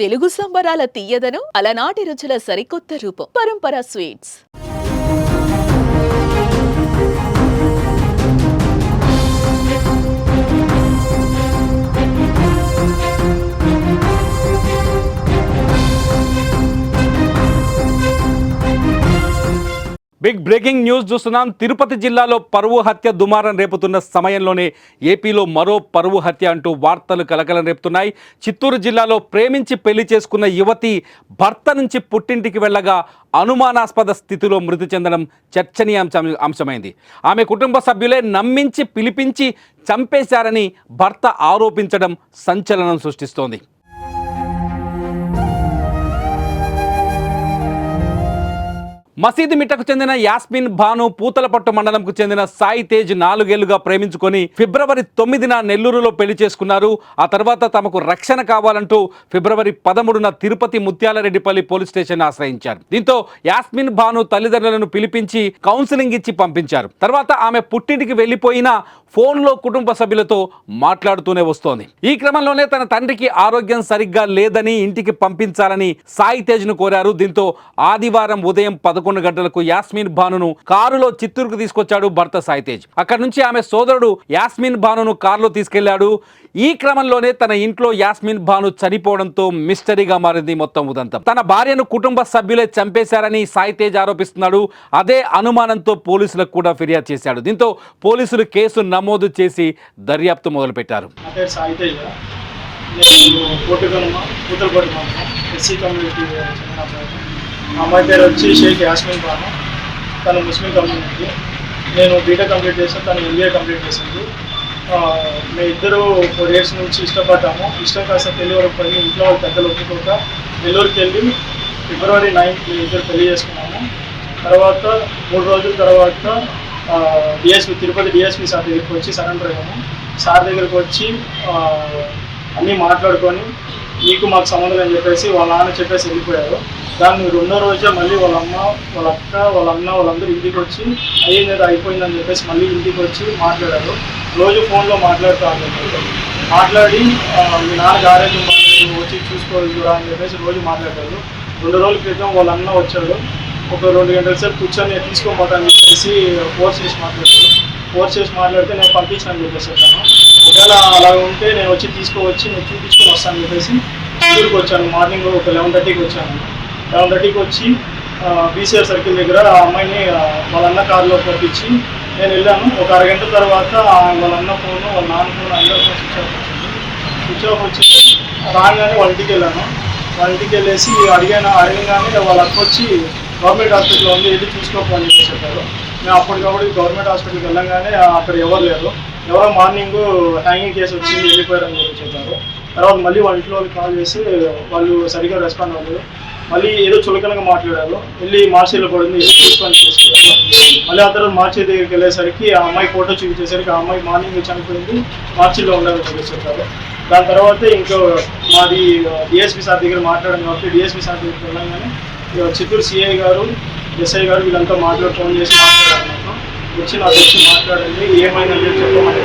తెలుగు సంబరాల తీయదనం అలనాటి రుచుల సరికొత్త రూపం పరంపర స్వీట్స్. బిగ్ బ్రేకింగ్ న్యూస్ చూస్తున్నాం. తిరుపతి జిల్లాలో పరువు హత్య దుమారం రేపుతున్న సమయంలోనే ఏపీలో మరో పరువు హత్య అంటూ వార్తలు కలకలం రేపుతున్నాయి. చిత్తూరు జిల్లాలో ప్రేమించి పెళ్లి చేసుకున్న యువతి భర్త నుంచి పుట్టింటికి వెళ్ళగా అనుమానాస్పద స్థితిలో మృతి చెందడం చర్చనీయాంశమైంది. ఆమె కుటుంబ సభ్యులే నమ్మించి పిలిపించి చంపేశారని భర్త ఆరోపించడం సంచలనం సృష్టిస్తోంది. మసీదు మిట్టకు చెందిన యాస్మిన్ భాను పూతలపట్టు మండలంకు చెందిన సాయి తేజ్ 4 ఏళ్లుగా ప్రేమించుకొని ఫిబ్రవరి 9న నెల్లూరులో పెళ్లి చేసుకున్నారు. ఆ తర్వాత తమకు రక్షణ కావాలంటూ ఫిబ్రవరి 13న తిరుపతి ముత్యాలరెడ్డిపల్లి పోలీస్ స్టేషన్ ఆశ్రయించారు. దీంతో యాస్మిన్ భాను తల్లిదండ్రులను పిలిపించి కౌన్సిలింగ్ ఇచ్చి పంపించారు. తర్వాత ఆమె పుట్టింటికి వెళ్లిపోయినా ఫోన్లో కుటుంబ సభ్యులతో మాట్లాడుతూనే వస్తోంది. ఈ క్రమంలోనే తన తండ్రికి ఆరోగ్యం సరిగ్గా లేదని ఇంటికి పంపించాలని సాయి తేజ్ను కోరారు. దీంతో ఆదివారం ఉదయం 11 గంటలకు యాస్మిన్ భానును కారులో చిత్తూరుకు తీసుకొచ్చాడు భర్త సాయి తేజ్. అక్కడి నుంచి ఆమె సోదరుడు యాస్మిన్ భానును కారులో తీసుకెళ్లాడు. ఈ క్రమంలోనే తన ఇంట్లో యాస్మిన్ భాను చనిపోవడంతో మిస్టరీగా మారింది మొత్తం ఉదంతం. తన భార్యను కుటుంబ సభ్యులే చంపేశారని సాయి తేజ్ ఆరోపిస్తున్నాడు. అదే అనుమానంతో పోలీసులకు కూడా ఫిర్యాదు చేశాడు. దీంతో పోలీసులు కేసు నమోదు చేసి దర్యాప్తు మొదలుపెట్టారు. అమ్మాయి పేరు వచ్చి షేక్ యాస్మిన్ భాను. తను ముస్లిం కమ్యూనిటీ. నేను బీటెక్ కంప్లీట్ చేశాను, తను ఎంబీఏ కంప్లీట్ చేసింది. మేము ఇద్దరు 4 years నుంచి ఇష్టపడ్డాము. ఇష్టం కాస్త పెళ్లి వరకు పడి ఇంట్లో వాళ్ళు పెద్దలు ఒప్పుకోక నెల్లూరుకి వెళ్ళి ఫిబ్రవరి 9th మేము ఇద్దరు పెళ్లి చేసుకున్నాము. తర్వాత 3 రోజుల తర్వాత తిరుపతి డిఎస్పీ సార్ దగ్గరికి వచ్చి సరెండర్ అయ్యాము. సార్ దగ్గరికి వచ్చి అన్నీ మాట్లాడుకొని మీకు మాకు సంబంధం అని చెప్పేసి వాళ్ళ నాన్న చెప్పేసి వెళ్ళిపోయారు. దాన్ని 2వ రోజే మళ్ళీ వాళ్ళ అమ్మ, వాళ్ళ అక్క, వాళ్ళ అన్న వాళ్ళందరూ ఇంటికి వచ్చి అయ్యింది ఏదో అయిపోయిందని చెప్పేసి మళ్ళీ ఇంటికి వచ్చి మాట్లాడారు. రోజు ఫోన్లో మాట్లాడుతూ మాట్లాడి మీ నాన్నకి ఆరోగ్యం బాగాలేదు వచ్చి చూసుకోవాలి అని చెప్పేసి రోజు మాట్లాడారు. 2 రోజుల క్రితం వాళ్ళ అన్న వచ్చాడు. ఒక 2 గంటల సేపు కూర్చొని తీసుకోపోతాను చెప్పేసి ఫోర్స్ చేసి మాట్లాడితే నేను పంపించాను చెప్పేసి చెప్పాను. ఒకవేళ అలా ఉంటే నేను వచ్చి తీసుకువచ్చి నేను చూపించుకొని వస్తాను చెప్పేసి చిత్తూరుకు వచ్చాను. మార్నింగ్ ఒక 11:30కి వచ్చాను. 11:30కి వచ్చి బీసీఆర్ సర్కిల్ దగ్గర ఆ అమ్మాయిని వాళ్ళ అన్న కారులో పంపించి నేను వెళ్ళాను. ఒక అరగంట తర్వాత వాళ్ళ అన్న ఫోను, వాళ్ళ నాన్న ఫోన్ అందరూ స్విచ్ ఆఫ్ వచ్చింది. రాగానే వాళ్ళ ఇంటికి వెళ్ళాను. వాళ్ళ ఇంటికి వెళ్ళేసి అడగగానే వాళ్ళ అక్క వచ్చి గవర్నమెంట్ హాస్పిటల్లో ఉంది, వెళ్ళి చూసుకోకపోని చెప్పి చెప్పారు. మేము అప్పటికప్పుడు గవర్నమెంట్ హాస్పిటల్కి వెళ్ళగానే అక్కడ ఎవరు లేరు. ఎవరో మార్నింగ్ హ్యాంగింగ్ కేసు వచ్చింది వెళ్ళిపోయారని చెప్పి చెప్పారు. తర్వాత మళ్ళీ వాళ్ళ ఇంట్లో వాళ్ళకి కాల్ చేసి వాళ్ళు సరిగ్గా రెస్పాండ్ అవ్వలేదు. మళ్ళీ ఏదో చులకనగా మాట్లాడారు. వెళ్ళి మార్చిలో పడింది, వెళ్ళి తీసుకొని చేసుకున్నారు. మళ్ళీ ఆ తర్వాత మార్చి దగ్గరికి వెళ్ళేసరికి ఆ అమ్మాయి ఫోటో చూపించేసరికి ఆ అమ్మాయి మార్నింగ్ చనిపోయింది, మార్చిలో ఉండాలని చెప్పేసి చెప్పారు. దాని తర్వాత ఇంకో మాది డిఎస్పీ సార్ దగ్గర మాట్లాడాను కాబట్టి డిఎస్పీ సార్ దగ్గరికి వెళ్ళగానే చిత్తూరు సిఐ గారు, ఎస్ఐ గారు వీళ్ళంతా ఫోన్ చేసి మాట్లాడారు. నాకు వచ్చి మాట్లాడండి ఏమైందని చెప్పమని